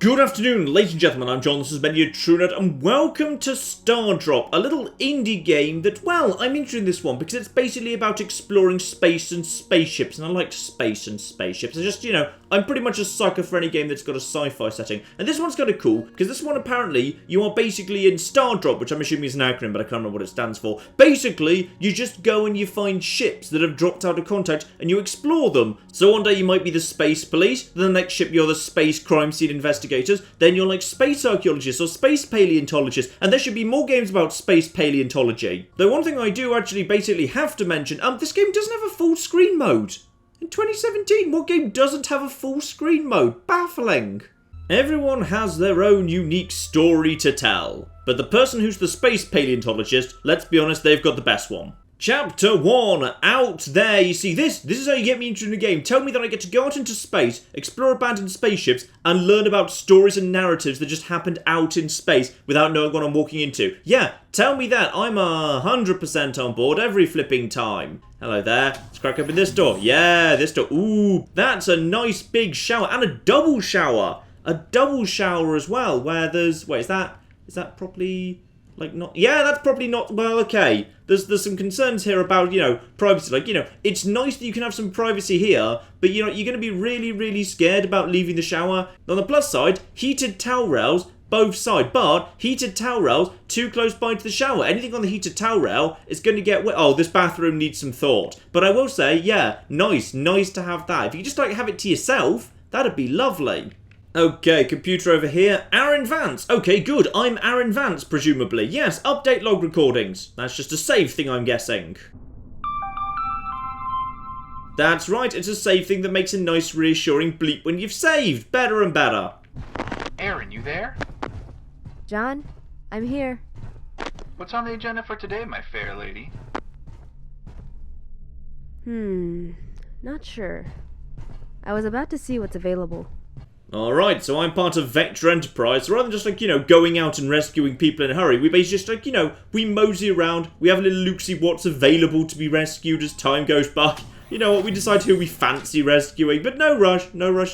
Good afternoon, ladies and gentlemen, I'm John, this is Ben, your TrueNerd, and welcome to STARDROP, a little indie game that, well, I'm interested in this one because it's basically about exploring space and spaceships, and I like space and spaceships. It's just, you know, I'm pretty much a sucker for any game that's got a sci-fi setting, and this one's kind of cool, because this one apparently, you are basically in STARDROP, which I'm assuming is an acronym, but I can't remember what it stands for. Basically, you just go and you find ships that have dropped out of contact, and you explore them. So one day you might be the space police, then the next ship you're the space crime scene investigators, then you're like space archaeologists or space paleontologists, and there should be more games about space paleontology. Though one thing I do actually basically have to mention, this game doesn't have a full screen mode. In 2017, what game doesn't have a full screen mode? Baffling. Everyone has their own unique story to tell, but the person who's the space paleontologist, let's be honest, they've got the best one. Chapter 1, out there. You see, this is how you get me into the game. Tell me that I get to go out into space, explore abandoned spaceships, and learn about stories and narratives that just happened out in space without knowing what I'm walking into. Yeah, tell me that. I'm 100% on board every flipping time. Hello there. Let's crack open this door. Yeah, this door. Ooh, that's a nice big shower, and a double shower. A double shower as well, where there's... Wait, is that properly... Like, not... Yeah, that's probably not... Well, okay. There's some concerns here about, you know, privacy. Like, you know, it's nice that you can have some privacy here, but, you know, you're going to be really, really scared about leaving the shower. On the plus side, heated towel rails, both sides, but heated towel rails too close by to the shower. Anything on the heated towel rail is going to get wet. Oh, this bathroom needs some thought. But I will say, yeah, nice to have that. If you just, like, have it to yourself, that'd be lovely. Okay, computer over here. Aaron Vance. Okay, good. I'm Aaron Vance, presumably. Yes, update log recordings. That's just a save thing, I'm guessing. That's right, it's a save thing that makes a nice reassuring bleep when you've saved. Better and better. Aaron, you there? John, I'm here. What's on the agenda for today, my fair lady? Not sure. I was about to see what's available. Alright, so I'm part of Vector Enterprise, so rather than just, like, you know, going out and rescuing people in a hurry, we basically just, like, you know, we mosey around, we have a little look, see what's available to be rescued as time goes by. You know what, we decide who we fancy rescuing, but no rush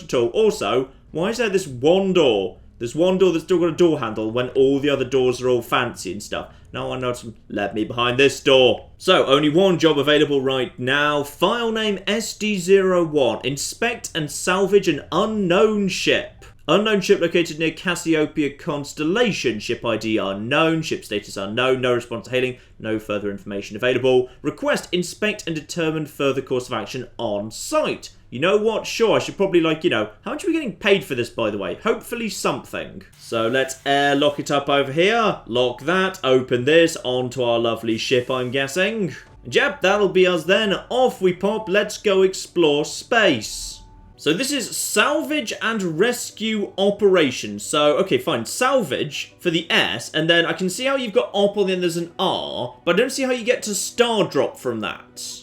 at all. Also, why is there this one door? There's one door that's still got a door handle when all the other doors are all fancy and stuff. No one knows. Let me behind this door. So, only one job available right now. File name SD01. Inspect and salvage an unknown ship. Unknown ship located near Cassiopeia Constellation. Ship ID unknown. Ship status unknown. No response to hailing. No further information available. Request, inspect and determine further course of action on site. You know what? Sure, I should probably, like, you know... How much are we getting paid for this, by the way? Hopefully something. So let's airlock it up over here. Lock that. Open this. Onto our lovely ship, I'm guessing. And yep, that'll be us then. Off we pop. Let's go explore space. So this is salvage and rescue operations. So, okay, fine. Salvage for the S. And then I can see how you've got op on the end. There's an R. But I don't see how you get to STARDROP from that.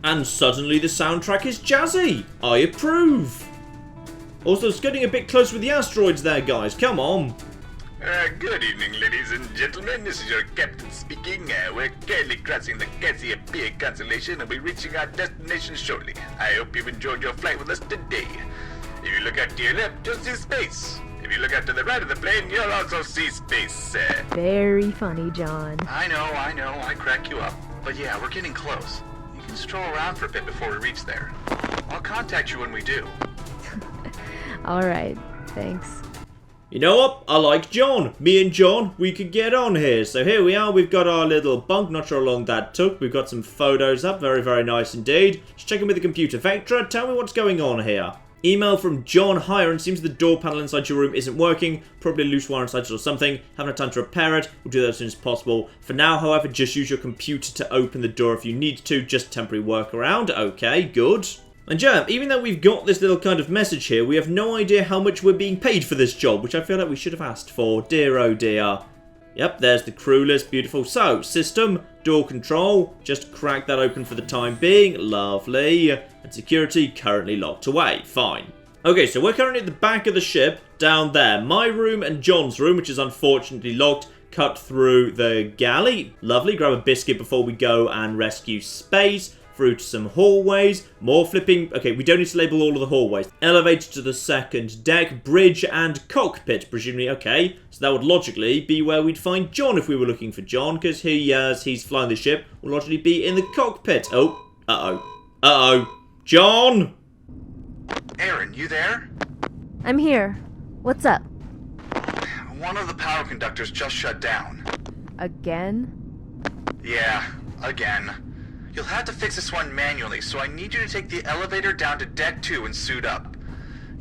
And suddenly the soundtrack is jazzy. I approve. Also, it's getting a bit close with the asteroids there, guys. Come on. Good evening, ladies and gentlemen. This is your captain speaking. We're currently crossing the Cassiopeia Constellation and we'll be reaching our destination shortly. I hope you've enjoyed your flight with us today. If you look out to your left, you'll see space. If you look out to the right of the plane, you'll also see space. Very funny, John. I know, I crack you up. But yeah, we're getting close. You can stroll around for a bit before we reach there. I'll contact you when we do. Alright, thanks. You know what? I like John. Me and John, we could get on here. So here we are. We've got our little bunk. Not sure how long that took. We've got some photos up. Very, very nice indeed. Just checking with the computer. Vectra, tell me what's going on here. Email from John Hiron. Seems the door panel inside your room isn't working. Probably a loose wire inside it or something. Haven't had time to repair it. We'll do that as soon as possible. For now, however, just use your computer to open the door if you need to. Just temporary workaround. Okay, good. And yeah, even though we've got this little kind of message here, we have no idea how much we're being paid for this job, which I feel like we should have asked for. Dear oh dear. Yep, there's the crew list. Beautiful. So, system, door control. Just crack that open for the time being. Lovely. And security currently locked away. Fine. Okay, so we're currently at the back of the ship, down there. My room and John's room, which is unfortunately locked. Cut through the galley. Lovely. Grab a biscuit before we go and rescue space. through to some hallways, more flipping... Okay, we don't need to label all of the hallways. Elevator to the second deck, bridge and cockpit, presumably. Okay, so that would logically be where we'd find John if we were looking for John, because he's flying the ship, will logically be in the cockpit. Oh, uh-oh. John! Aaron, you there? I'm here. What's up? One of the power conductors just shut down. Again? Yeah, again. You'll have to fix this one manually, so I need you to take the elevator down to deck 2 and suit up.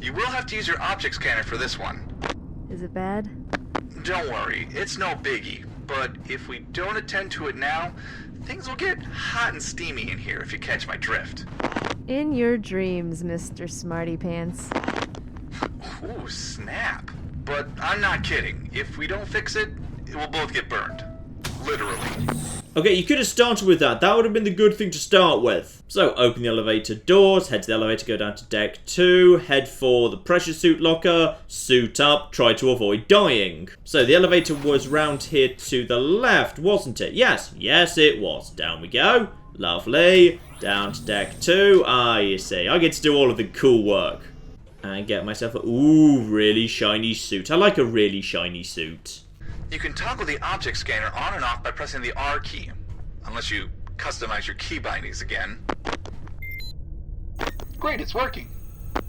You will have to use your object scanner for this one. Is it bad? Don't worry, it's no biggie. But if we don't attend to it now, things will get hot and steamy in here, if you catch my drift. In your dreams, Mr. Smarty Pants. Ooh, snap. But I'm not kidding. If we don't fix it, we'll both get burned. Literally. Okay, you could have started with that. That would have been the good thing to start with. So, open the elevator doors, head to the elevator, go down to deck 2, head for the pressure suit locker, suit up, try to avoid dying. So, the elevator was round here to the left, wasn't it? Yes, it was. Down we go. Lovely. Down to deck 2. Ah, you see. I get to do all of the cool work. And get myself a, ooh, really shiny suit. I like a really shiny suit. You can toggle the object scanner on and off by pressing the R key. Unless you customize your key bindings again. Great, it's working.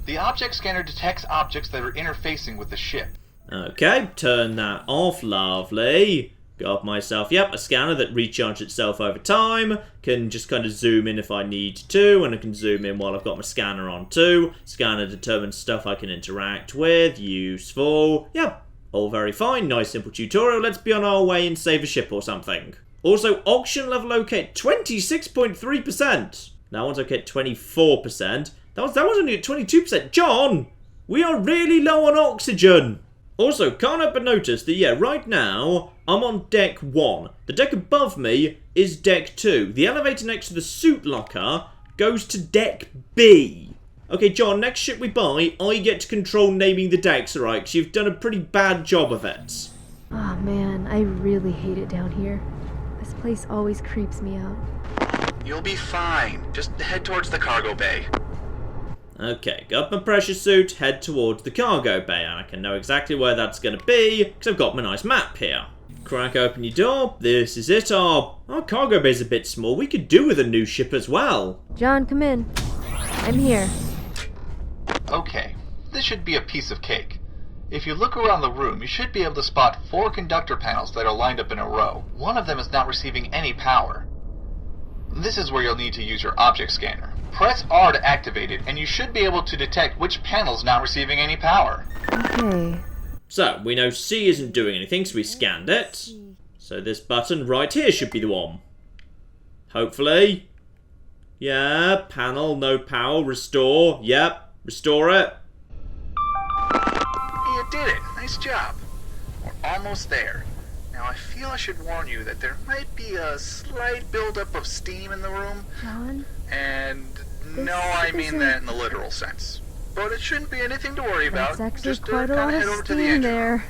The object scanner detects objects that are interfacing with the ship. Okay, turn that off. Lovely. Got myself, yep, a scanner that recharges itself over time. Can just kind of zoom in if I need to, and I can zoom in while I've got my scanner on too. Scanner determines stuff I can interact with. Useful. Yep, all very fine. Nice simple tutorial. Let's be on our way and save a ship or something. Also, oxygen level okay at 26.3%. That one's okay at 24%. That was only at 22%. John, we are really low on oxygen. Also, can't help but notice that, yeah, right now, I'm on deck 1. The deck above me is deck 2. The elevator next to the suit locker goes to deck B. Okay, John, next ship we buy, I get to control naming the decks, alright? Because you've done a pretty bad job of it. Oh man, I really hate it down here. This place always creeps me out. You'll be fine. Just head towards the cargo bay. Okay, got my pressure suit, head towards the cargo bay, and I can know exactly where that's going to be, because I've got my nice map here. Crack open your door, this is it. Our cargo bay's a bit small, we could do with a new ship as well. John, come in. I'm here. Okay, this should be a piece of cake. If you look around the room, you should be able to spot 4 conductor panels that are lined up in a row. One of them is not receiving any power. This is where you'll need to use your object scanner. Press R to activate it, and you should be able to detect which panel's not receiving any power. Okay. So, we know C isn't doing anything, so we scanned it. So this button right here should be the one. Hopefully. Yeah, panel, no power, restore. Yep, restore it. You did it. Nice job. We're almost there. Now, I feel I should warn you that there might be a slight buildup of steam in the room. John? And no, I mean that in the literal sense. But it shouldn't be anything to worry about. That's actually Just quite a kinda lot head of over to the steam engine there. room.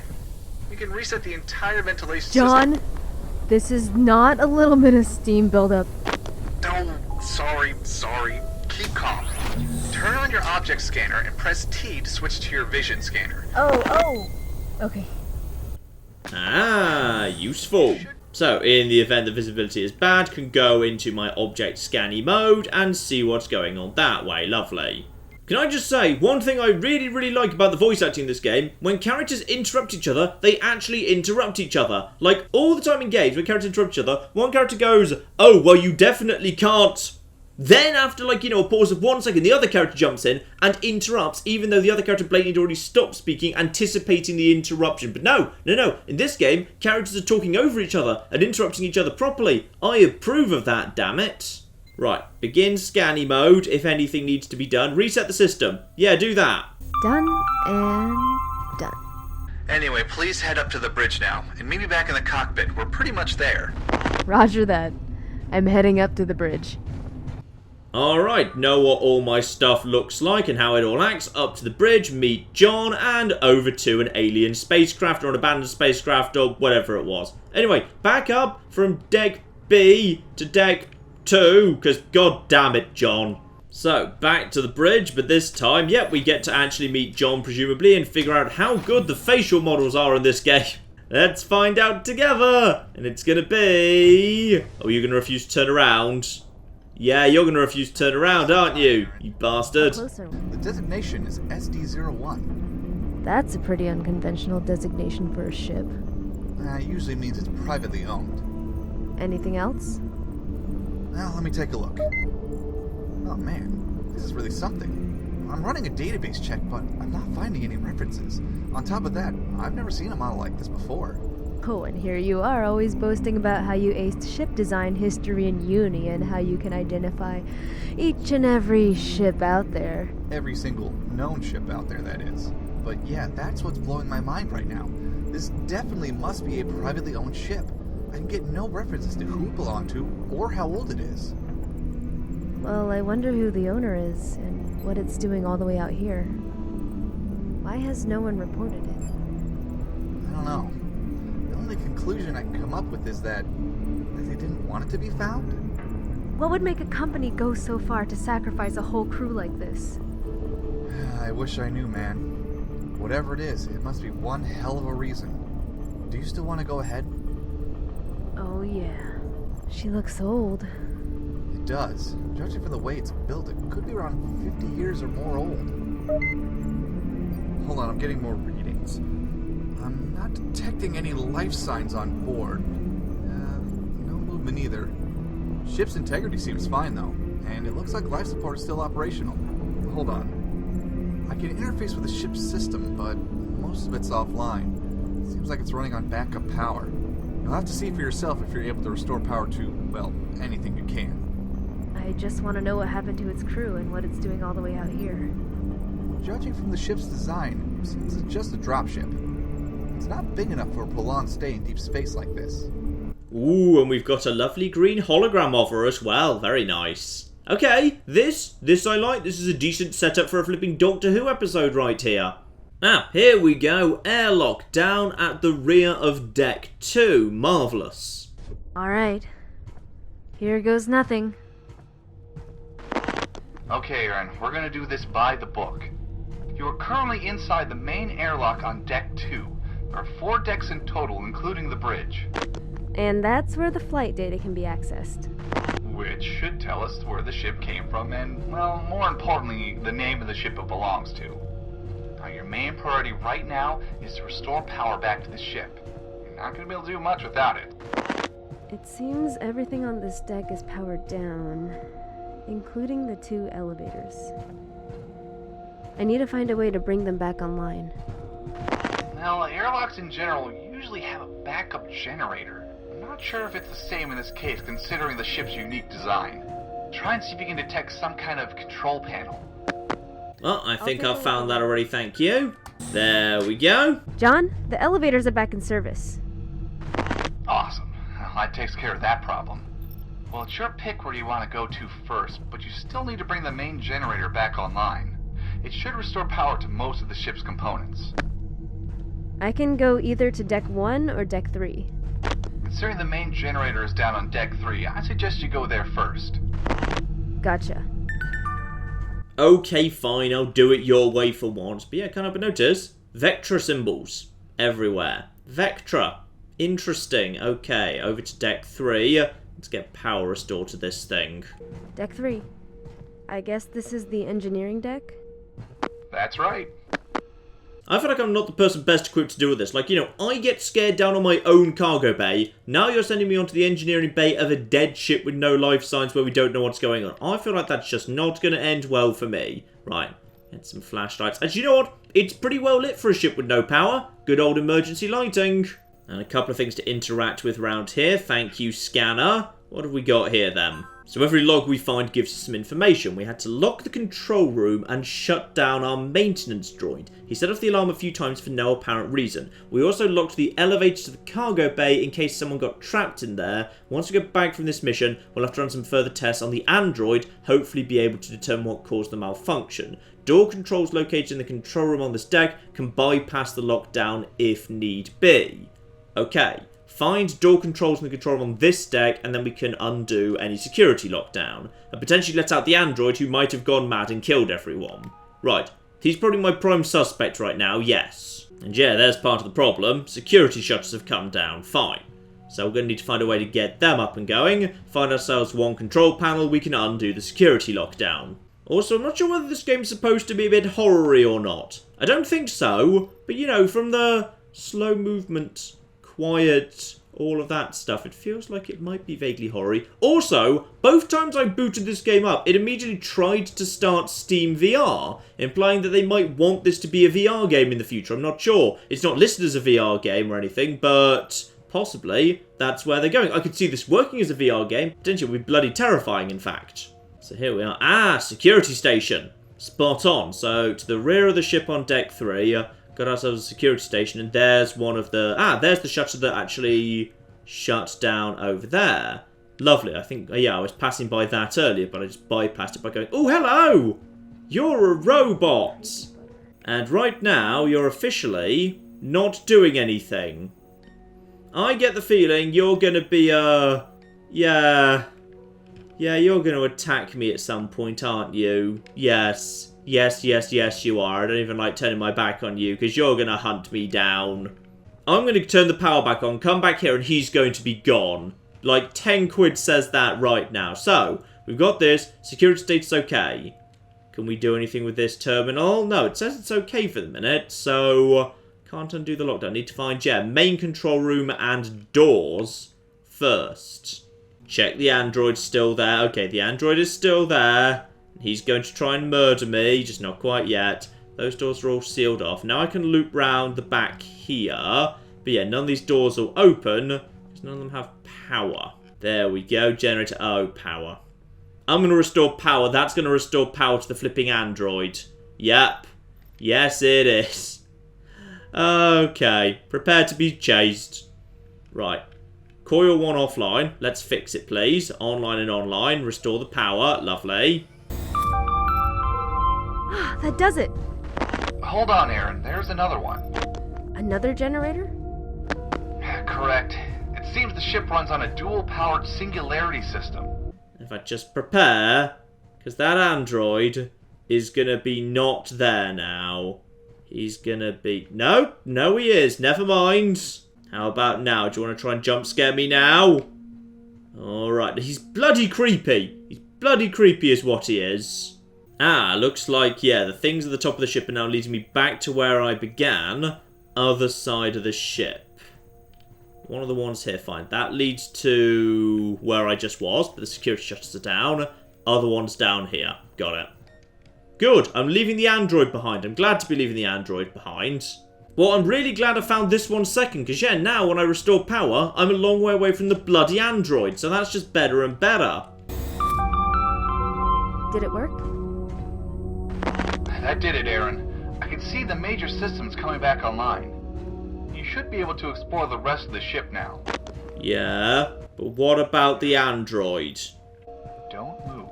You can reset the entire ventilation system. John, this is not a little bit of steam buildup. Oh, sorry. Keep calm. Turn on your object scanner and press T to switch to your vision scanner. Oh. Okay. Ah, useful. So, in the event the visibility is bad, can go into my object scanning mode and see what's going on that way. Lovely. Can I just say, one thing I really like about the voice acting in this game, when characters interrupt each other, they actually interrupt each other. Like, all the time in games, when characters interrupt each other, one character goes, oh, well, you definitely can't. Then, after, like, you know, a pause of 1 second, the other character jumps in and interrupts, even though the other character blatantly had already stopped speaking, anticipating the interruption. But no. In this game, characters are talking over each other and interrupting each other properly. I approve of that, damn it. Right, begin scanning mode. If anything needs to be done, reset the system. Yeah, do that. Done and done. Anyway, please head up to the bridge now, and meet me back in the cockpit. We're pretty much there. Roger that. I'm heading up to the bridge. Alright, know what all my stuff looks like and how it all acts. Up to the bridge, meet John, and over to an alien spacecraft or an abandoned spacecraft or whatever it was. Anyway, back up from deck B to deck 2, because god damn it, John. So, back to the bridge, but this time, yep, we get to actually meet John, presumably, and figure out how good the facial models are in this game. Let's find out together! And it's gonna be... Oh, you're gonna refuse to turn around? Yeah, you're gonna refuse to turn around, aren't you? You bastard. Closer. The designation is SD-01. That's a pretty unconventional designation for a ship. Usually means it's privately owned. Anything else? Well, let me take a look. Oh man, this is really something. I'm running a database check, but I'm not finding any references. On top of that, I've never seen a model like this before. Oh, and here you are always boasting about how you aced ship design history in uni and how you can identify each and every ship out there. Every single known ship out there, that is. But yeah, that's what's blowing my mind right now. This definitely must be a privately owned ship. I can get no references to who it belonged to or how old it is. Well, I wonder who the owner is and what it's doing all the way out here. Why has no one reported it? I don't know. The only conclusion I can come up with is that they didn't want it to be found? What would make a company go so far to sacrifice a whole crew like this? I wish I knew, man. Whatever it is, it must be one hell of a reason. Do you still want to go ahead? Oh yeah. She looks old. It does. Judging from the way it's built, it could be around 50 years or more old. Hold on, I'm getting more readings. I'm not detecting any life signs on board. No movement either. Ship's integrity seems fine though, and it looks like life support is still operational. Hold on. I can interface with the ship's system, but most of it's offline. Seems like it's running on backup power. You'll have to see for yourself if you're able to restore power to, well, anything you can. I just want to know what happened to its crew and what it's doing all the way out here. Judging from the ship's design, it seems it's just a dropship. It's not big enough for a prolonged stay in deep space like this. Ooh, and we've got a lovely green hologram of her as well. Very nice. Okay, this I like. This is a decent setup for a flipping Doctor Who episode right here. Ah, here we go. Airlock down at the rear of Deck 2. Marvellous. Alright. Here goes nothing. Okay, Aaron, we're gonna do this by the book. You are currently inside the main airlock on Deck 2. There are 4 decks in total, including the bridge. And that's where the flight data can be accessed. Which should tell us where the ship came from and, well, more importantly, the name of the ship it belongs to. Now, your main priority right now is to restore power back to the ship. You're not gonna be able to do much without it. It seems everything on this deck is powered down, including the 2 elevators. I need to find a way to bring them back online. Well, airlocks in general usually have a backup generator. I'm not sure if it's the same in this case, considering the ship's unique design. Try and see if you can detect some kind of control panel. Well, I think I've found that already, thank you. There we go. John, the elevators are back in service. Awesome. Well, that takes care of that problem. Well, it's your pick where you want to go to first, but you still need to bring the main generator back online. It should restore power to most of the ship's components. I can go either to Deck 1 or Deck 3. Considering the main generator is down on Deck 3, I suggest you go there first. Gotcha. Okay, fine, I'll do it your way for once. But yeah, can't help but notice. Vectra symbols everywhere. Vectra. Interesting. Okay, over to Deck 3. Let's get power restored to this thing. Deck 3. I guess this is the engineering deck? That's right. I feel like I'm not the person best equipped to deal with this. Like, you know, I get scared down on my own cargo bay. Now you're sending me onto the engineering bay of a dead ship with no life signs where we don't know what's going on. I feel like that's just not going to end well for me. Right, get some flashlights. And you know what? It's pretty well lit for a ship with no power. Good old emergency lighting. And a couple of things to interact with around here. Thank you, scanner. What have we got here, then? So every log we find gives us some information. We had to lock the control room and shut down our maintenance droid. He set off the alarm a few times for no apparent reason. We also locked the elevator to the cargo bay in case someone got trapped in there. Once we get back from this mission, we'll have to run some further tests on the android, hopefully be able to determine what caused the malfunction. Door controls located in the control room on this deck can bypass the lockdown if need be. Okay. find door controls in the control room on this deck, and then we can undo any security lockdown. And potentially let out the android who might have gone mad and killed everyone. Right, he's probably my prime suspect right now, yes. And yeah, there's part of the problem. Security shutters have come down, fine. So we're going to need to find a way to get them up and going. Find ourselves one control panel, we can undo the security lockdown. Also, I'm not sure whether this game's supposed to be a bit horror-y or not. I don't think so, but you know, from the slow movement, quiet, all of that stuff, it feels like it might be vaguely horror-y. Also, both times I booted this game up, it immediately tried to start Steam VR, implying that they might want this to be a VR game in the future. I'm not sure. It's not listed as a VR game or anything, but possibly that's where they're going. I could see this working as a VR game. Potentially it would be bloody terrifying, in fact. So here we are. Ah, security station. Spot on. So to the rear of the ship on deck 3, got ourselves a security station, and there's one of the... Ah, there's the shutter that actually shut down over there. Lovely. I think, yeah, I was passing by that earlier, but I just bypassed it by going, oh, hello! You're a robot! And right now, you're officially not doing anything. I get the feeling you're going to be, yeah, you're going to attack me at some point, aren't you? Yes, you are. I don't even like turning my back on you, because you're going to hunt me down. I'm going to turn the power back on, come back here, and he's going to be gone. Like, 10 quid says that right now. So, we've got this. Security status okay. Can we do anything with this terminal? No, it says it's okay for the minute, so... Can't undo the lockdown. Need to find, yeah, main control room and doors first. Check the android's still there. Okay, the android is still there. He's going to try and murder me, just not quite yet. Those doors are all sealed off. Now I can loop round the back here. But yeah, none of these doors will open, because none of them have power. There we go. Generator. Oh, power. I'm going to restore power. That's going to restore power to the flipping android. Yep. Yes, it is. Okay, prepare to be chased. Right. Coil 1 offline. Let's fix it, please. Online and online. Restore the power. Lovely. That does it. Hold on, Aaron. There's another one. Another generator? Correct. It seems the ship runs on a dual-powered singularity system. If I just prepare, because that android is going to be not there now. He's gonna be... No, he is. Never mind. How about now? Do you want to try and jump scare me now? Alright, he's bloody creepy. He's bloody creepy is what he is. Ah, looks like, yeah, the things at the top of the ship are now leading me back to where I began. Other side of the ship. One of the ones here, fine. That leads to where I just was, but the security shutters are down. Other one's down here. Got it. Good, I'm leaving the android behind. I'm glad to be leaving the android behind. Well, I'm really glad I found this one second, because yeah, now when I restore power, I'm a long way away from the bloody android, so that's just better and better. Did it work? That did it, Aaron. I can see the major systems coming back online. You should be able to explore the rest of the ship now. Yeah, but what about the android? Don't move.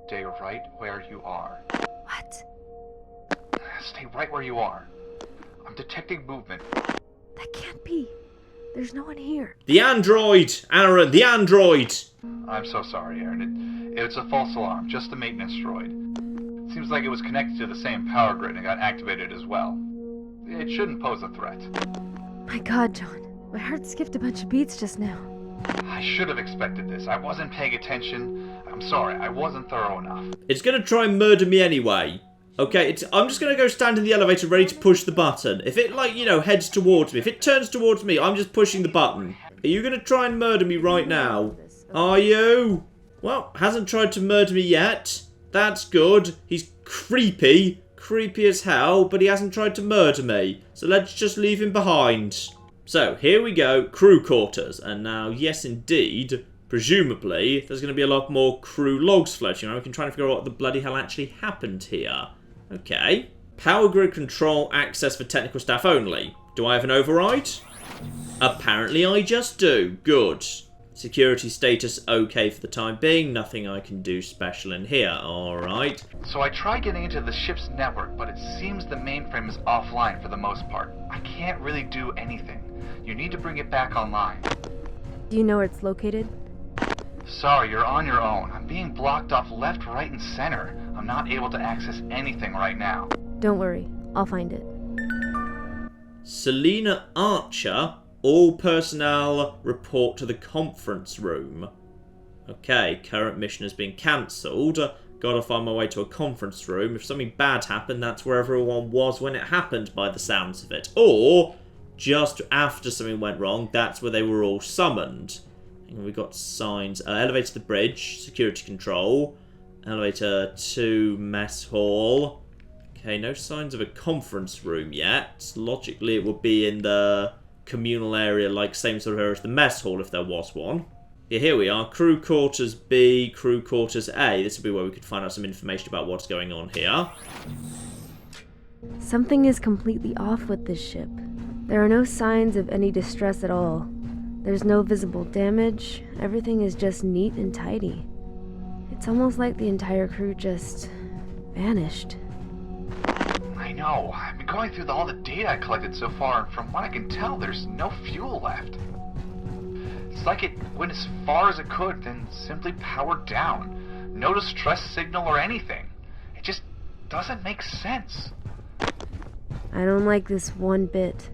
Stay right where you are. What? Stay right where you are. I'm detecting movement. That can't be. There's no one here. The android! Aaron, the android! I'm so sorry, Aaron. It's a false alarm, just the maintenance droid. It seems like it was connected to the same power grid and got activated as well. It shouldn't pose a threat. My God, John. My heart skipped a bunch of beats just now. I should have expected this. I wasn't paying attention. I'm sorry, I wasn't thorough enough. It's going to try and murder me anyway. Okay, I'm just going to go stand in the elevator ready to push the button. If it, like, you know, heads towards me, if it turns towards me, I'm just pushing the button. Are you going to try and murder me right now? Are you? Well, hasn't tried to murder me yet. That's good. He's creepy. Creepy as hell, but he hasn't tried to murder me. So let's just leave him behind. So, here we go. Crew quarters. And now, yes indeed, presumably, there's going to be a lot more crew logs floating around. We can try and figure out what the bloody hell actually happened here. Okay. Power grid control access for technical staff only. Do I have an override? Apparently I just do. Good. Security status okay for the time being. Nothing I can do special in here. Alright. So I tried getting into the ship's network, but it seems the mainframe is offline for the most part. I can't really do anything. You need to bring it back online. Do you know where it's located? Sorry, you're on your own. I'm being blocked off left, right, and center. I'm not able to access anything right now. Don't worry, I'll find it. Selena Archer. All personnel report to the conference room. Okay, current mission has been cancelled. Gotta find my way to a conference room. If something bad happened, that's where everyone was when it happened, by the sounds of it. Or, just after something went wrong, that's where they were all summoned. And we got signs. Elevator to the bridge, security control. Elevator to mess hall. Okay, no signs of a conference room yet. Logically, it would be in the communal area, like same sort of area as the mess hall if there was one. Yeah, here we are. Crew quarters B, crew quarters A. This would be where we could find out some information about what's going on here. Something is completely off with this ship. There are no signs of any distress at all. There's no visible damage. Everything is just neat and tidy. It's almost like the entire crew just vanished. I know. I've been going through all the data I collected so far, and from what I can tell, there's no fuel left. It's like it went as far as it could, then simply powered down. No distress signal or anything. It just doesn't make sense. I don't like this one bit.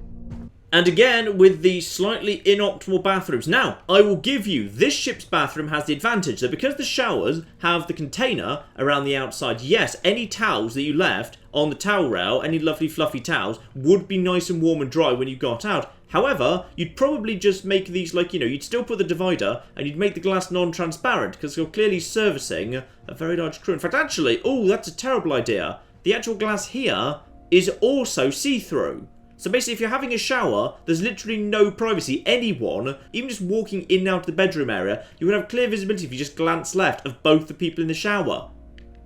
And again, with the slightly inoptimal bathrooms. Now, I will give you, this ship's bathroom has the advantage that because the showers have the container around the outside, yes, any towels that you left on the towel rail, any lovely fluffy towels, would be nice and warm and dry when you got out. However, you'd probably just make these, like, you'd still put the divider, and you'd make the glass non-transparent, because you're clearly servicing a very large crew. In fact, actually, oh, that's a terrible idea. The actual glass here is also see-through. So basically, if you're having a shower, there's literally no privacy. Anyone, even just walking in and out of the bedroom area, you would have clear visibility if you just glance left of both the people in the shower.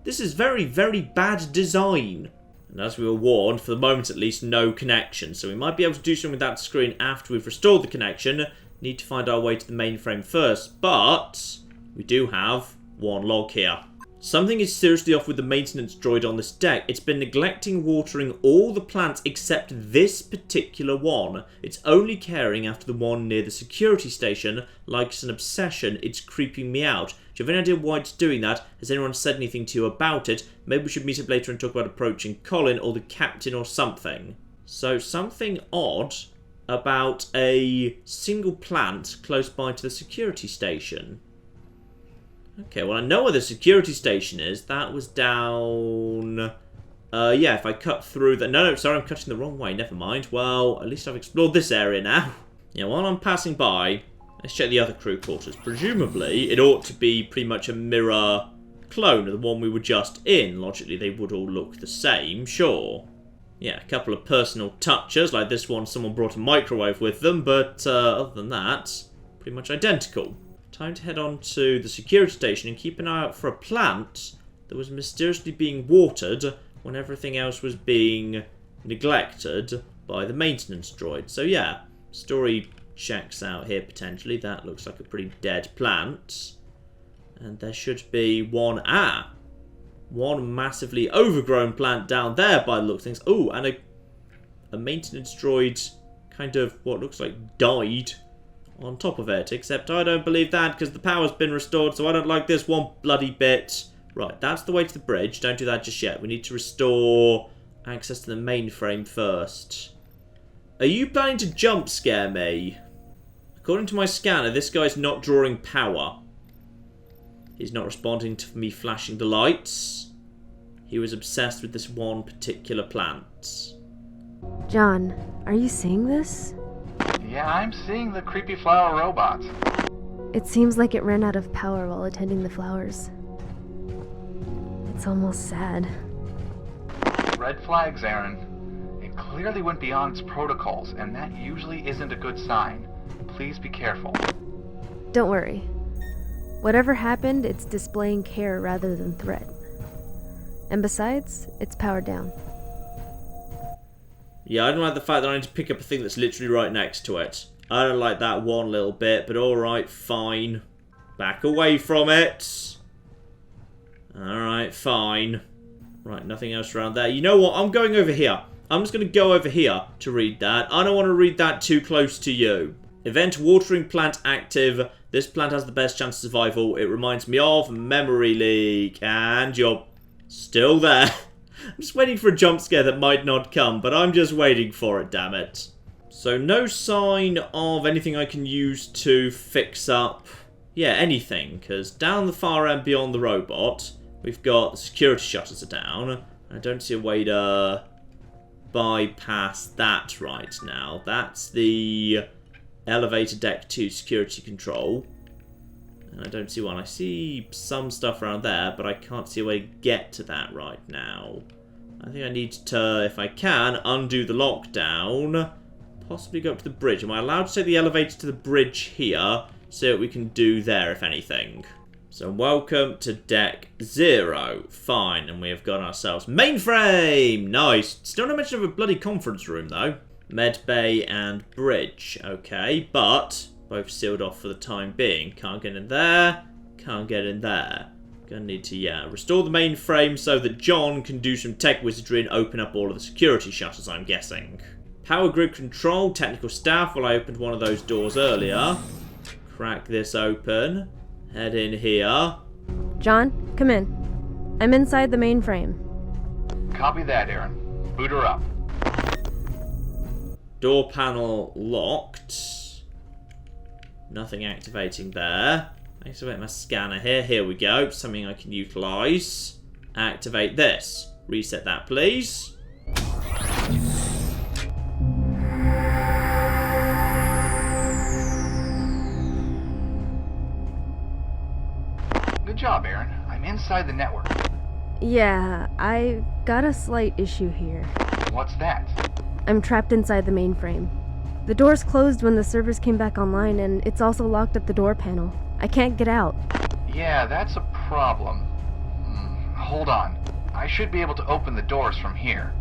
This is very, very bad design. And as we were warned, for the moment at least, no connection. So we might be able to do something with that screen after we've restored the connection. Need to find our way to the mainframe first. But we do have one log here. Something is seriously off with the maintenance droid on this deck. It's been neglecting watering all the plants except this particular one. It's only caring after the one near the security station. Like it's an obsession, it's creeping me out. Do you have any idea why it's doing that? Has anyone said anything to you about it? Maybe we should meet up later and talk about approaching Colin or the captain or something. So something odd about a single plant close by to the security station. Okay, well I know where the security station is. That was down... yeah, if I cut through the... No, sorry, I'm cutting the wrong way. Never mind. Well, at least I've explored this area now. Yeah, while I'm passing by, let's check the other crew quarters. Presumably, it ought to be pretty much a mirror clone of the one we were just in. Logically, they would all look the same, sure. Yeah, a couple of personal touches, like this one, someone brought a microwave with them, but other than that, pretty much identical. Time to head on to the security station and keep an eye out for a plant that was mysteriously being watered when everything else was being neglected by the maintenance droid. So yeah, story checks out here potentially. That looks like a pretty dead plant. And there should be one massively overgrown plant down there by the look of things. Oh, and a maintenance droid kind of what looks like died on top of it, except I don't believe that because the power's been restored, so I don't like this one bloody bit. Right, that's the way to the bridge. Don't do that just yet. We need to restore access to the mainframe first. Are you planning to jump scare me? According to my scanner, this guy's not drawing power. He's not responding to me flashing the lights. He was obsessed with this one particular plant. John, are you seeing this? Yeah, I'm seeing the creepy flower robots. It seems like it ran out of power while attending the flowers. It's almost sad. Red flags, Aaron. It clearly went beyond its protocols, and that usually isn't a good sign. Please be careful. Don't worry. Whatever happened, it's displaying care rather than threat. And besides, it's powered down. Yeah, I don't like the fact that I need to pick up a thing that's literally right next to it. I don't like that one little bit, but alright, fine. Back away from it. Alright, fine. Right, nothing else around there. You know what? I'm going over here. I'm just going to go over here to read that. I don't want to read that too close to you. Event watering plant active. This plant has the best chance of survival. It reminds me of memory leak. And you're still there. I'm just waiting for a jump scare that might not come, but I'm just waiting for it, damn it. So no sign of anything I can use to fix up, yeah, anything, because down the far end beyond the robot, we've got the security shutters are down. I don't see a way to bypass that right now. That's the elevator deck 2 security control. And I don't see one. I see some stuff around there, but I can't see a way to get to that right now. I think I need to, if I can, undo the lockdown. Possibly go up to the bridge. Am I allowed to take the elevator to the bridge here? See what we can do there, if anything. So welcome to deck 0. Fine, and we have got ourselves mainframe! Nice. Still no mention of a bloody conference room, though. Med bay and bridge. Okay, but both sealed off for the time being. Can't get in there. Can't get in there. Gonna need to, yeah, restore the mainframe so that John can do some tech wizardry and open up all of the security shutters, I'm guessing. Power grid control, technical staff. Well, I opened one of those doors earlier. Crack this open. Head in here. John, come in. I'm inside the mainframe. Copy that, Aaron. Boot her up. Door panel locked. Nothing activating there. Activate my scanner here. Here we go. Something I can utilize. Activate this. Reset that, please. Good job, Aaron. I'm inside the network. Yeah, I got a slight issue here. What's that? I'm trapped inside the mainframe. The door's closed when the servers came back online, and it's also locked up the door panel. I can't get out. Yeah, that's a problem. Hold on. I should be able to open the doors from here.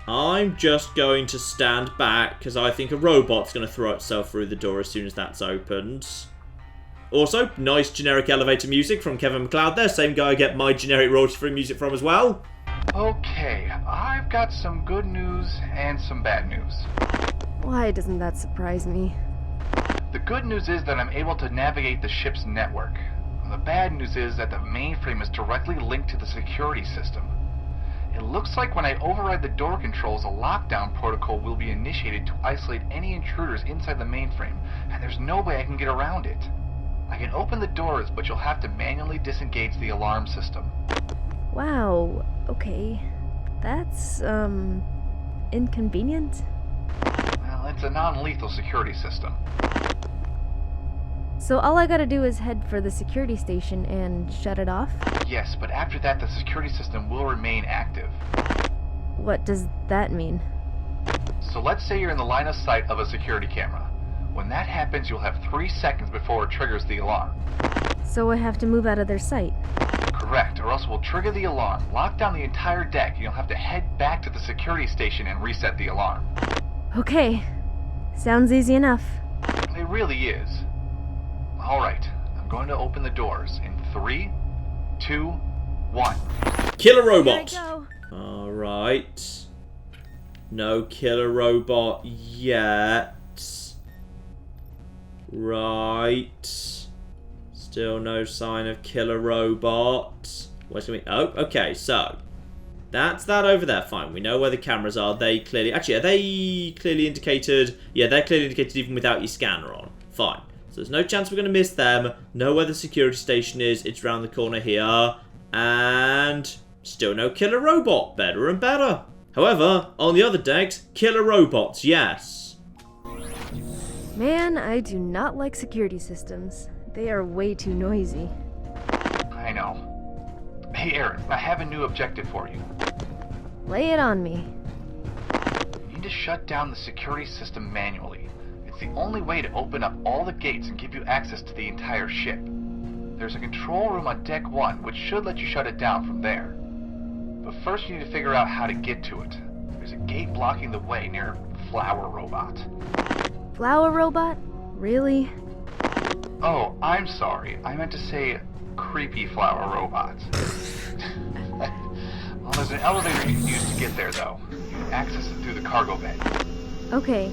I'm just going to stand back because I think a robot's going to throw itself through the door as soon as that's opened. Also, nice generic elevator music from Kevin MacLeod there. Same guy I get my generic royalty-free music from as well. Okay, I've got some good news and some bad news. Why doesn't that surprise me? The good news is that I'm able to navigate the ship's network. The bad news is that the mainframe is directly linked to the security system. It looks like when I override the door controls, a lockdown protocol will be initiated to isolate any intruders inside the mainframe, and there's no way I can get around it. I can open the doors, but you'll have to manually disengage the alarm system. Wow, okay. That's, inconvenient? Well, it's a non-lethal security system. So all I gotta do is head for the security station and shut it off? Yes, but after that, the security system will remain active. What does that mean? So let's say you're in the line of sight of a security camera. When that happens, you'll have 3 seconds before it triggers the alarm. So I have to move out of their sight? Correct, or else we'll trigger the alarm, lock down the entire deck, and you'll have to head back to the security station and reset the alarm. Okay. Sounds easy enough. It really is. Alright, I'm going to open the doors in 3, 2, 1. Killer robot. Here I go. Alright. No killer robot yet. Right. Still no sign of killer robot. Where's going to be? Oh, okay, so that's that over there. Fine, we know where the cameras are. They clearly... Actually, are they clearly indicated? Yeah, they're clearly indicated even without your scanner on. Fine. So there's no chance we're going to miss them. Know where the security station is. It's round the corner here. And still no killer robot. Better and better. However, on the other decks, killer robots, yes. Man, I do not like security systems. They are way too noisy. I know. Hey Aaron, I have a new objective for you. Lay it on me. You need to shut down the security system manually. It's the only way to open up all the gates and give you access to the entire ship. There's a control room on deck 1, which should let you shut it down from there. But first you need to figure out how to get to it. There's a gate blocking the way near Flower Robot. Flower robot? Really? Oh, I'm sorry. I meant to say creepy flower robot. Well, there's an elevator you can use to get there, though. You can access it through the cargo bay. Okay.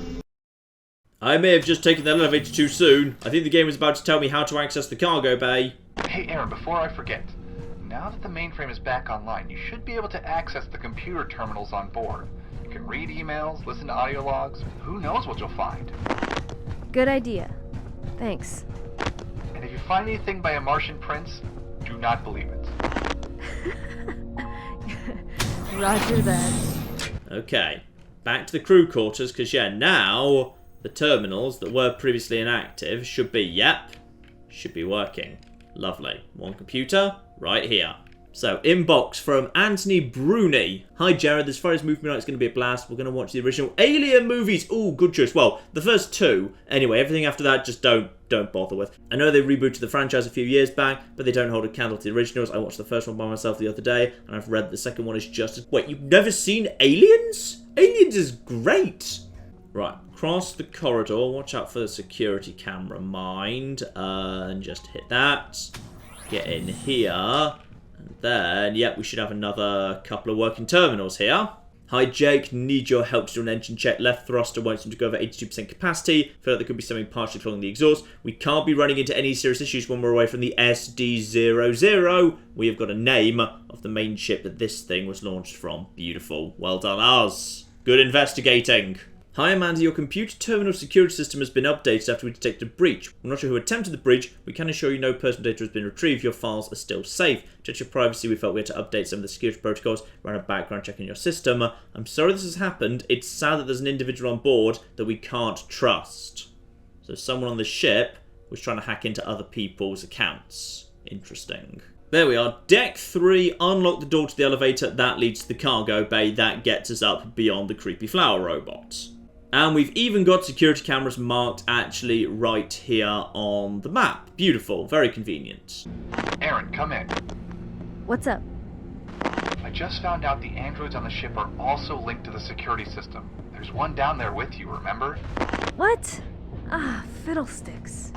I may have just taken the elevator too soon. I think the game is about to tell me how to access the cargo bay. Hey, Aaron, before I forget. Now that the mainframe is back online, you should be able to access the computer terminals on board. You can read emails, listen to audio logs. Who knows what you'll find? Good idea. Thanks. And if you find anything by a Martian prince, do not believe it. Roger that. Okay, back to the crew quarters, because yeah, now the terminals that were previously inactive should be working. Lovely. One computer, right here. So, inbox from Anthony Bruni. Hi Jared, this Friday's movie night's going to be a blast. We're going to watch the original Alien movies. Ooh, good choice. Well, the first two. Anyway, everything after that, just don't bother with. I know they rebooted the franchise a few years back, but they don't hold a candle to the originals. I watched the first one by myself the other day, and I've read the second one is just as... Wait, you've never seen Aliens? Aliens is great. Right, cross the corridor. Watch out for the security camera, mind. And just hit that. Get in here. And then, yep, we should have another couple of working terminals here. Hi Jake, need your help to do an engine check. Left thruster won't seem to go over 82% capacity. Feel like there could be something partially clogging the exhaust. We can't be running into any serious issues when we're away from the SD00. We have got a name of the main ship that this thing was launched from. Beautiful. Well done us. Good investigating. Hi Amanda, your computer terminal security system has been updated after we detected a breach. We're not sure who attempted the breach. We can assure you no personal data has been retrieved. Your files are still safe. To protect your privacy, we felt we had to update some of the security protocols, run a background check in your system. I'm sorry this has happened. It's sad that there's an individual on board that we can't trust. So someone on the ship was trying to hack into other people's accounts. Interesting. There we are. Deck 3, unlock the door to the elevator. That leads to the cargo bay. That gets us up beyond the creepy flower robot. And we've even got security cameras marked actually right here on the map. Beautiful. Very convenient. Aaron, come in. What's up? I just found out the androids on the ship are also linked to the security system. There's one down there with you, remember? What? Ah, fiddlesticks.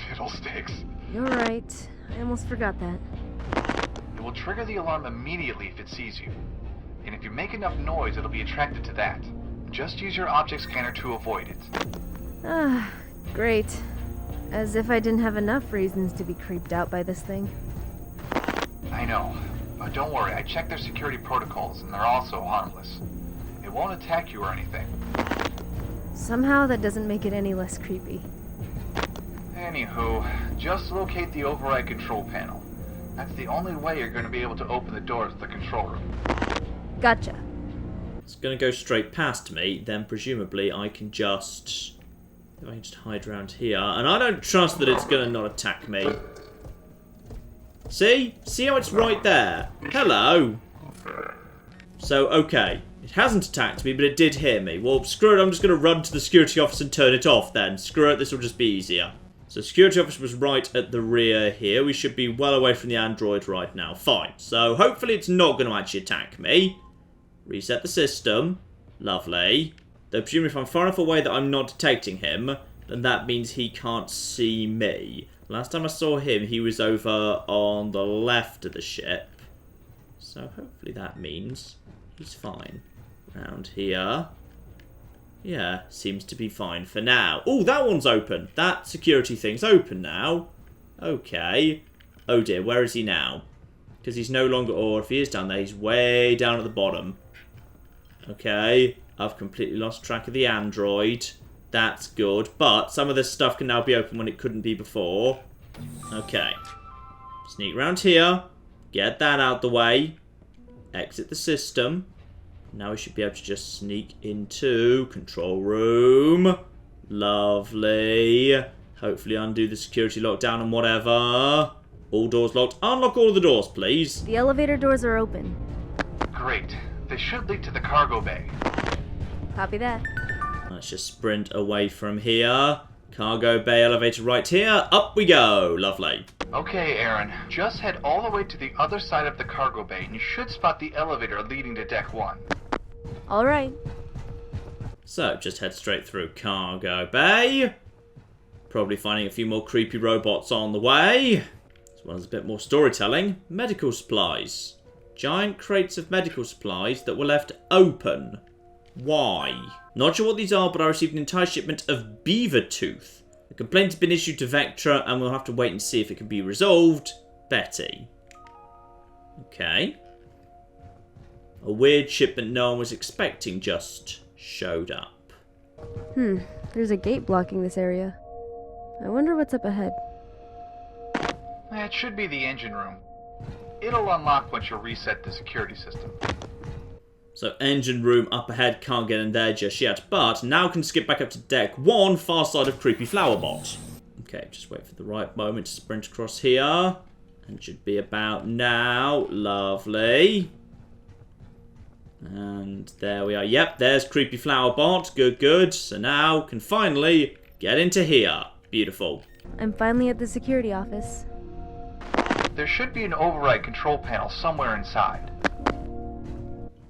Fiddlesticks. You're right. I almost forgot that. It will trigger the alarm immediately if it sees you. And if you make enough noise, it'll be attracted to that. Just use your object scanner to avoid it. Ah, great. As if I didn't have enough reasons to be creeped out by this thing. I know, but don't worry, I checked their security protocols and they're also harmless. It won't attack you or anything. Somehow that doesn't make it any less creepy. Anywho, just locate the override control panel. That's the only way you're going to be able to open the doors to the control room. Gotcha. It's going to go straight past me, then presumably I can just... If I can just hide around here. And I don't trust that it's going to not attack me. See? See how it's right there? Hello. So, okay. It hasn't attacked me, but it did hear me. Well, screw it, I'm just going to run to the security office and turn it off then. Screw it, this will just be easier. So, security office was right at the rear here. We should be well away from the android right now. Fine. So, hopefully it's not going to actually attack me. Reset the system. Lovely. Though presumably if I'm far enough away that I'm not detecting him, then that means he can't see me. Last time I saw him, he was over on the left of the ship. So hopefully that means he's fine. Around here. Yeah, seems to be fine for now. Oh, that one's open. That security thing's open now. Okay. Oh dear, where is he now? Because he's no longer... Or if he is down there, he's way down at the bottom. Okay, I've completely lost track of the android. That's good, but some of this stuff can now be open when it couldn't be before. Okay. Sneak around here. Get that out the way. Exit the system. Now we should be able to just sneak into control room. Lovely. Hopefully undo the security lockdown and whatever. All doors locked. Unlock all of the doors, please. The elevator doors are open. Great. They should lead to the cargo bay. Copy that. Let's just sprint away from here. Cargo bay elevator right here. Up we go. Lovely. Okay, Aaron. Just head all the way to the other side of the cargo bay and you should spot the elevator leading to deck 1. All right. So, just head straight through cargo bay. Probably finding a few more creepy robots on the way. As well as a bit more storytelling. Medical supplies. Giant crates of medical supplies that were left open. Why? Not sure what these are, but I received an entire shipment of beaver tooth. A complaint has been issued to Vectra, and we'll have to wait and see if it can be resolved. Betty. Okay. A weird shipment no one was expecting just showed up. There's a gate blocking this area. I wonder what's up ahead. It should be the engine room. It'll unlock once you reset the security system. So engine room up ahead, can't get in there just yet, but now can skip back up to deck 1, far side of Creepy Flowerbot. Okay, just wait for the right moment to sprint across here. And should be about now. Lovely. And there we are. Yep, there's Creepy Flowerbot. Good, good. So now can finally get into here. Beautiful. I'm finally at the security office. There should be an override control panel somewhere inside.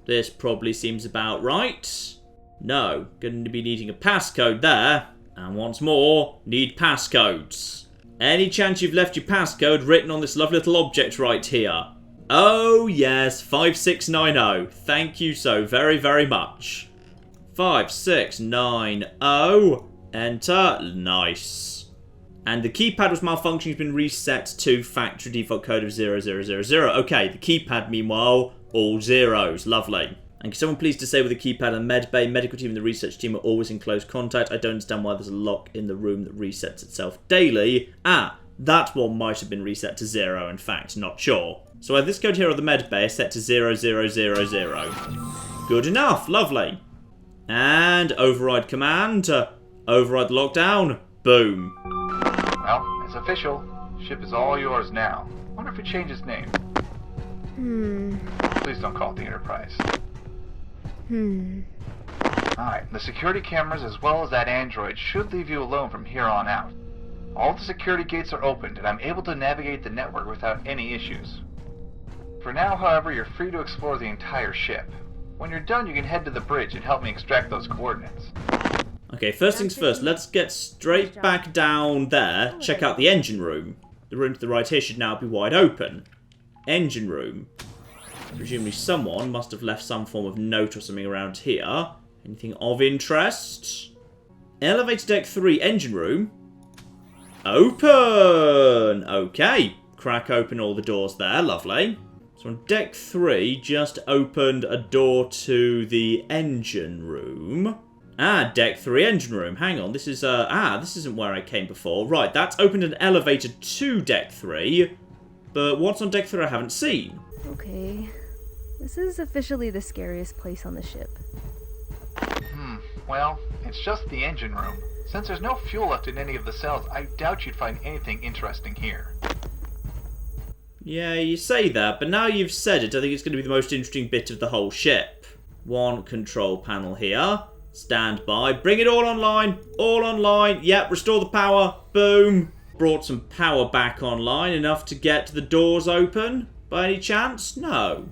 This probably seems about right. No, going to be needing a passcode there. And once more, need passcodes. Any chance you've left your passcode written on this lovely little object right here? Oh yes, 5690. Thank you so very, very much. 5690. Enter. Nice. And the keypad was malfunctioning, has been reset to factory default code of 0000. Okay, the keypad, meanwhile, all zeros. Lovely. And can someone please disable the keypad and medbay? Medical team and the research team are always in close contact. I don't understand why there's a lock in the room that resets itself daily. Ah, that one might have been reset to 0, in fact, not sure. So this code here on the medbay is set to 0000. Good enough, lovely. And override command, override lockdown, boom. Well, it's official. Ship is all yours now. Wonder if it changed its name. Please don't call it the Enterprise. Alright, the security cameras as well as that android should leave you alone from here on out. All the security gates are opened and I'm able to navigate the network without any issues. For now, however, you're free to explore the entire ship. When you're done, you can head to the bridge and help me extract those coordinates. Okay, first things first, let's get straight back down there, check out the engine room. The room to the right here should now be wide open. Engine room. Presumably someone must have left some form of note or something around here. Anything of interest? Elevator deck 3, engine room. Open! Okay, crack open all the doors there, lovely. So on deck 3, just opened a door to the engine room. Ah, deck 3 engine room. Hang on, this is, this isn't where I came before. Right, that's opened an elevator to deck 3. But what's on deck 3 I haven't seen? Okay. This is officially the scariest place on the ship. Well, it's just the engine room. Since there's no fuel left in any of the cells, I doubt you'd find anything interesting here. Yeah, you say that, but now you've said it, I think it's going to be the most interesting bit of the whole ship. One control panel here. Stand by. Bring it all online. All online. Yep, restore the power. Boom. Brought some power back online. Enough to get the doors open? By any chance? No.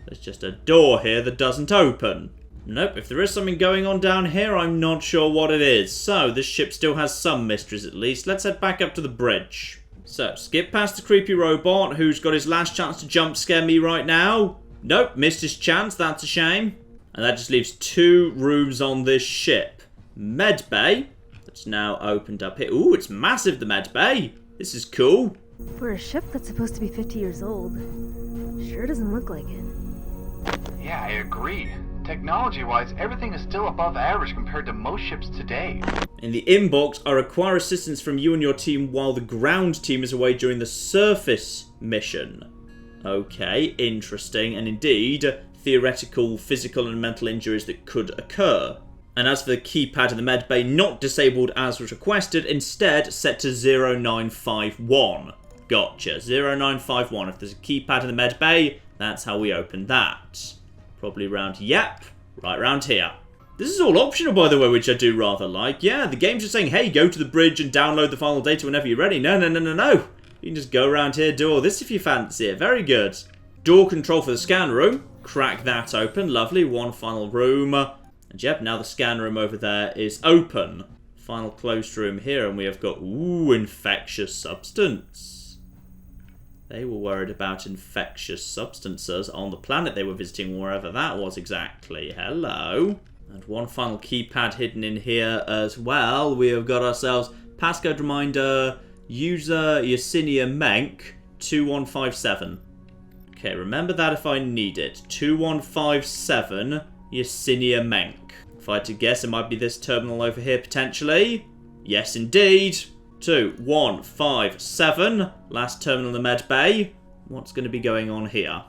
There's just a door here that doesn't open. Nope, if there is something going on down here, I'm not sure what it is. So, this ship still has some mysteries at least. Let's head back up to the bridge. So, skip past the creepy robot who's got his last chance to jump scare me right now. Nope, missed his chance. That's a shame. And that just leaves 2 rooms on this ship. Med bay. That's now opened up here. Ooh, it's massive, the med bay. This is cool. For a ship that's supposed to be 50 years old, sure doesn't look like it. Yeah, I agree. Technology-wise, everything is still above average compared to most ships today. In the inbox, I require assistance from you and your team while the ground team is away during the surface mission. Okay, interesting, and indeed, theoretical physical and mental injuries that could occur. And as for the keypad in the medbay, not disabled as was requested, instead set to 0951. Gotcha, 0951. If there's a keypad in the medbay, that's how we open that. Probably round, yep, right round here. This is all optional, by the way, which I do rather like. Yeah, the game's just saying, hey, go to the bridge and download the final data whenever you're ready. No. You can just go around here, do all this if you fancy it. Very good. Door control for the scan room. Crack that open. Lovely. One final room. And yep, now the scan room over there is open. Final closed room here, and we have got, ooh, infectious substance. They were worried about infectious substances on the planet they were visiting, wherever that was exactly. Hello. And one final keypad hidden in here as well. We have got ourselves passcode reminder, user Yersinia Menk 2157. Okay, remember that if I need it. 2157 Yersinia Menk. If I had to guess, it might be this terminal over here potentially. Yes, indeed. 2157. Last terminal in the med bay. What's going to be going on here?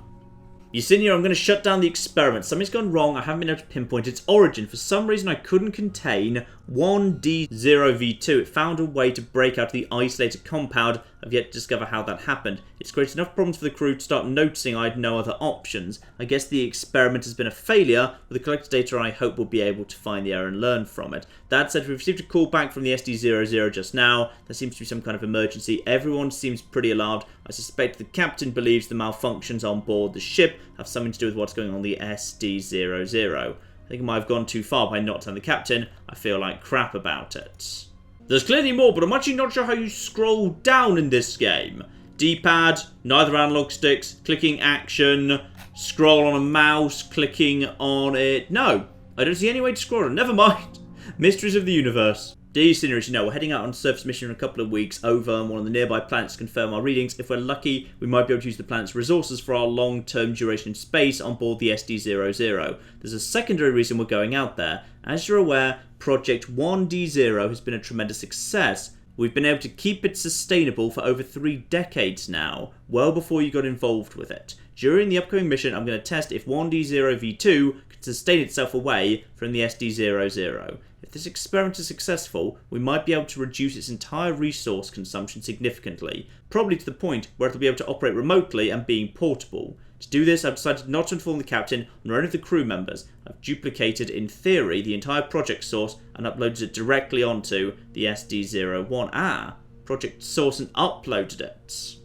Yersinia, I'm going to shut down the experiment. Something's gone wrong. I haven't been able to pinpoint its origin. For some reason, I couldn't contain 1D0V2. It found a way to break out of the isolated compound. I've yet to discover how that happened. It's created enough problems for the crew to start noticing I had no other options. I guess the experiment has been a failure. With the collected data, I hope we'll be able to find the error and learn from it. That said, we've received a call back from the SD00 just now. There seems to be some kind of emergency. Everyone seems pretty alarmed. I suspect the captain believes the malfunctions on board the ship have something to do with what's going on the SD00. I think I might have gone too far by not telling the captain. I feel like crap about it. There's clearly more, but I'm actually not sure how you scroll down in this game. D-pad, neither analog sticks, clicking action, scroll on a mouse, clicking on it. No, I don't see any way to scroll on. Never mind. Mysteries of the universe. Dear Yersinia, as you know, we're heading out on a surface mission in a couple of weeks over on one of the nearby planets to confirm our readings. If we're lucky, we might be able to use the planet's resources for our long-term duration in space on board the SD00. There's a secondary reason we're going out there. As you're aware, Project 1D0 has been a tremendous success. We've been able to keep it sustainable for over 3 decades now, well before you got involved with it. During the upcoming mission, I'm going to test if 1D0V2 can sustain itself away from the SD00. If this experiment is successful, we might be able to reduce its entire resource consumption significantly, probably to the point where it'll be able to operate remotely and being portable. To do this, I've decided not to inform the captain nor any of the crew members. I've duplicated, in theory, the entire project source and uploaded it directly onto the SD01. Ah, project source and uploaded it.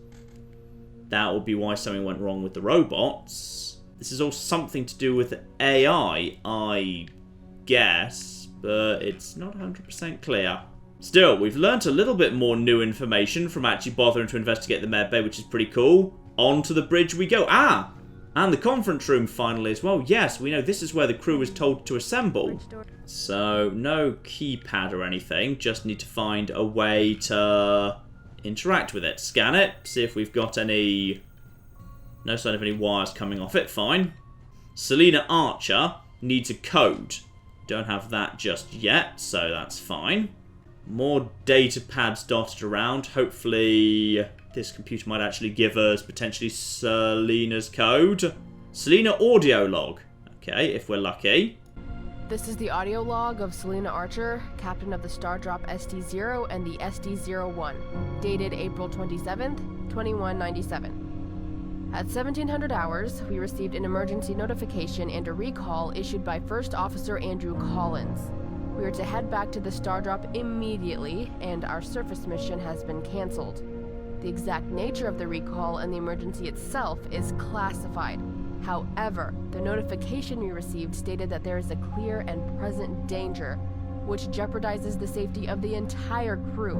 That would be why something went wrong with the robots. This is all something to do with AI, I guess. But it's not 100% clear. Still, we've learnt a little bit more new information from actually bothering to investigate the medbay, which is pretty cool. On to the bridge we go. Ah! And the conference room finally as well. Yes, we know this is where the crew was told to assemble. So, no keypad or anything. Just need to find a way to interact with it. Scan it. See if we've got any... No sign of any wires coming off it. Fine. Selena Archer needs a code. Don't have that just yet, so that's fine. More data pads dotted around. Hopefully this computer might actually give us potentially Selena's code. Selena audio log. Okay, if we're lucky. This is the audio log of Selena Archer, captain of the STARDROP SD0 and the SD01, dated April 27th, 2197. At 1700 hours, we received an emergency notification and a recall issued by First Officer Andrew Collins. We are to head back to the STARDROP immediately, and our surface mission has been cancelled. The exact nature of the recall and the emergency itself is classified. However, the notification we received stated that there is a clear and present danger, which jeopardizes the safety of the entire crew,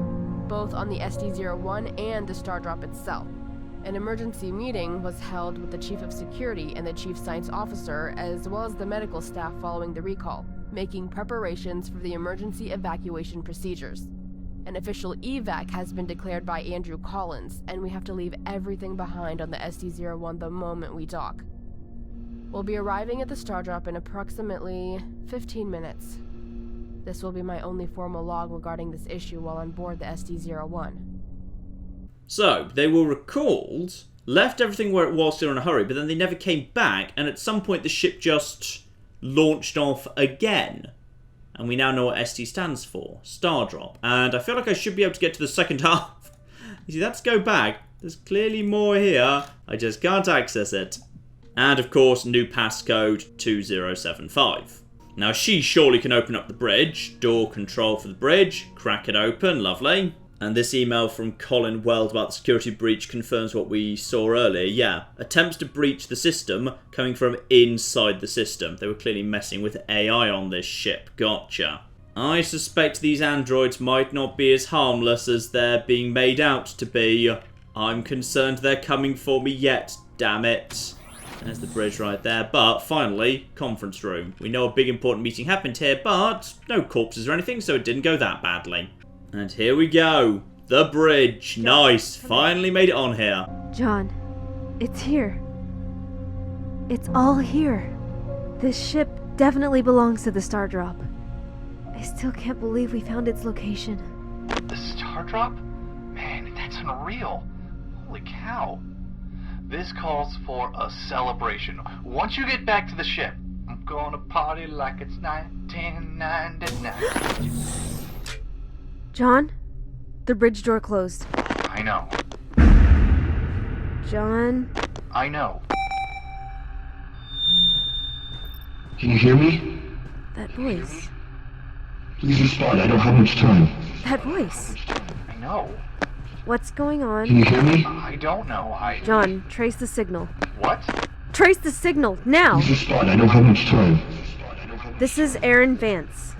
both on the SD01 and the STARDROP itself. An emergency meeting was held with the Chief of Security and the Chief Science Officer, as well as the medical staff following the recall, making preparations for the emergency evacuation procedures. An official evac has been declared by Andrew Collins, and we have to leave everything behind on the SD01 the moment we dock. We'll be arriving at the STARDROP in approximately 15 minutes. This will be my only formal log regarding this issue while on board the SD01. So, they were recalled, left everything where it was still in a hurry, but then they never came back, and at some point the ship just launched off again. And we now know what ST stands for, STARDROP. And I feel like I should be able to get to the second half. You see, let's go back. There's clearly more here. I just can't access it. And of course, new passcode 2075. Now she surely can open up the bridge. Door control for the bridge. Crack it open, lovely. And this email from Colin Weld about the security breach confirms what we saw earlier. Yeah, attempts to breach the system coming from inside the system. They were clearly messing with AI on this ship. Gotcha. I suspect these androids might not be as harmless as they're being made out to be. I'm concerned they're coming for me yet, damn it. There's the bridge right there. But finally, conference room. We know a big important meeting happened here, but no corpses or anything, so it didn't go that badly. And here we go. The bridge. Nice. Finally made it on here. John, it's here. It's all here. This ship definitely belongs to the STARDROP. I still can't believe we found its location. The STARDROP? Man, that's unreal. Holy cow. This calls for a celebration. Once you get back to the ship, I'm gonna party like it's 1999. John, the bridge door closed. I know. John? I know. Can you hear me? That voice. Please respond, I don't have much time. That voice. I know. What's going Can you on? hear me? I don't know. John, trace the signal. What? Trace the signal, now! Please respond, I don't have much time. This is Aaron Vance.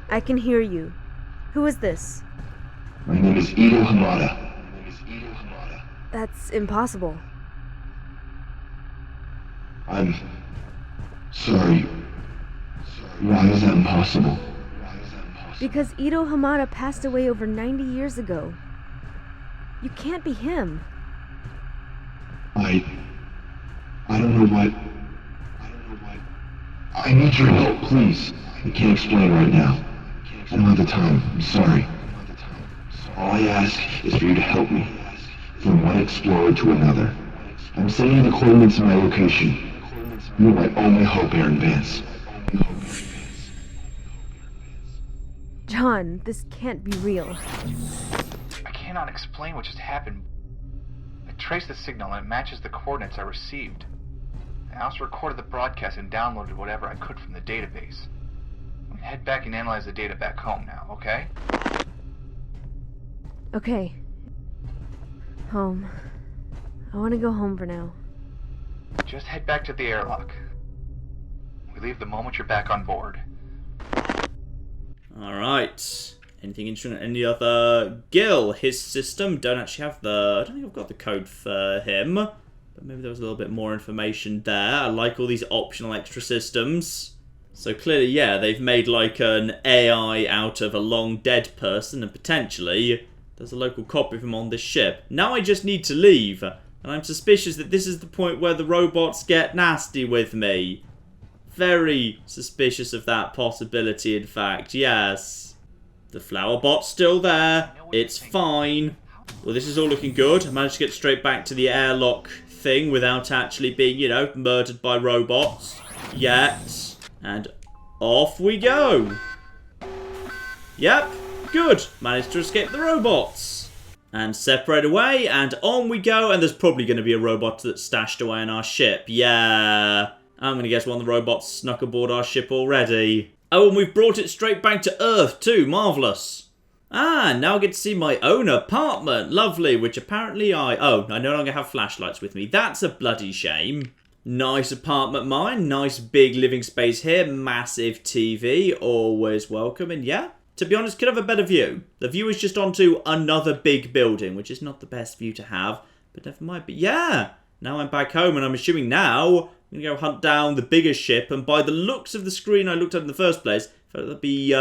I can hear you. Who is this? My name is Ito Hamada. That's impossible. I'm sorry. Why is that impossible? Because Ito Hamada passed away over 90 years ago. You can't be him. I don't know what... I need your help, please. I can't explain right now. I don't have the time. I'm sorry. All I ask is for you to help me. From one explorer to another. I'm sending you the coordinates of my location. You are my only hope, Aaron Vance. John, this can't be real. I cannot explain what just happened. I traced the signal and it matches the coordinates I received. I also recorded the broadcast and downloaded whatever I could from the database. I'm gonna head back and analyze the data back home now, okay? Okay. Home. I want to go home for now. Just head back to the airlock. We leave the moment you're back on board. Alright. Anything interesting? Any other... Gil, his system. Don't actually have the... I don't think I've got the code for him. But maybe there was a little bit more information there. I like all these optional extra systems. So clearly, yeah, they've made like an AI out of a long dead person, and potentially there's a local copy of him on this ship. Now I just need to leave, and I'm suspicious that this is the point where the robots get nasty with me. Very suspicious of that possibility, in fact, yes. The flower bot's still there. It's fine. Well, this is all looking good. I managed to get straight back to the airlock thing without actually being, you know, murdered by robots. Yet. And off we go. Yep. Good. Managed to escape the robots. And separate away, and on we go. And there's probably going to be a robot that's stashed away in our ship. Yeah. I'm going to guess one of the robots snuck aboard our ship already. Oh, and we've brought it straight back to Earth too. Marvellous. Ah, now I get to see my own apartment. Lovely, which apparently I no longer have flashlights with me. That's a bloody shame. Nice apartment mine. Nice big living space here. Massive TV. Always welcome. And yeah, to be honest, could have a better view. The view is just onto another big building, which is not the best view to have. But never mind. But yeah, now I'm back home, and I'm assuming now I'm going to go hunt down the bigger ship. And by the looks of the screen I looked at in the first place, there'll be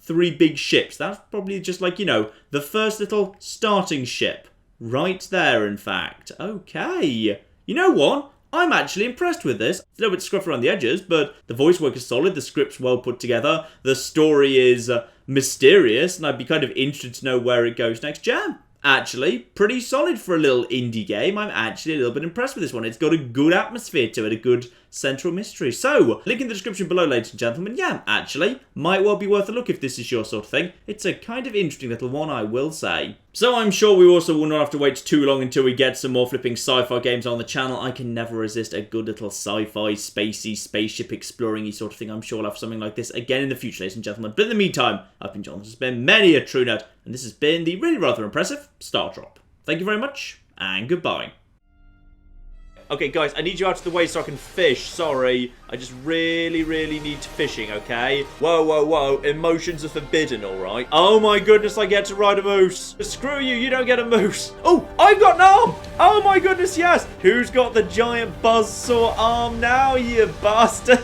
3 big ships. That's probably just like, you know, the first little starting ship. Right there, in fact. Okay. You know what? I'm actually impressed with this. It's a little bit scruff around the edges, but the voice work is solid, the script's well put together, the story is mysterious, and I'd be kind of interested to know where it goes next. Yeah, actually, pretty solid for a little indie game. I'm actually a little bit impressed with this one. It's got a good atmosphere to it, a good central mystery. So, link in the description below, ladies and gentlemen. Yeah, actually, might well be worth a look if this is your sort of thing. It's a kind of interesting little one, I will say. So I'm sure we also will not have to wait too long until we get some more flipping sci-fi games on the channel. I can never resist a good little sci-fi, spacey, spaceship exploring-y sort of thing. I'm sure we'll have something like this again in the future, ladies and gentlemen. But in the meantime, I've been John. This has been many a true nerd, and this has been the really rather impressive STARDROP. Thank you very much, and goodbye. Okay, guys, I need you out of the way so I can fish. Sorry. I just really need fishing, okay? Whoa, whoa, whoa. Emotions are forbidden, alright? Oh my goodness, I get to ride a moose. Screw you, you don't get a moose. Oh, I've got an arm. Oh my goodness, yes. Who's got the giant buzzsaw arm now, you bastard?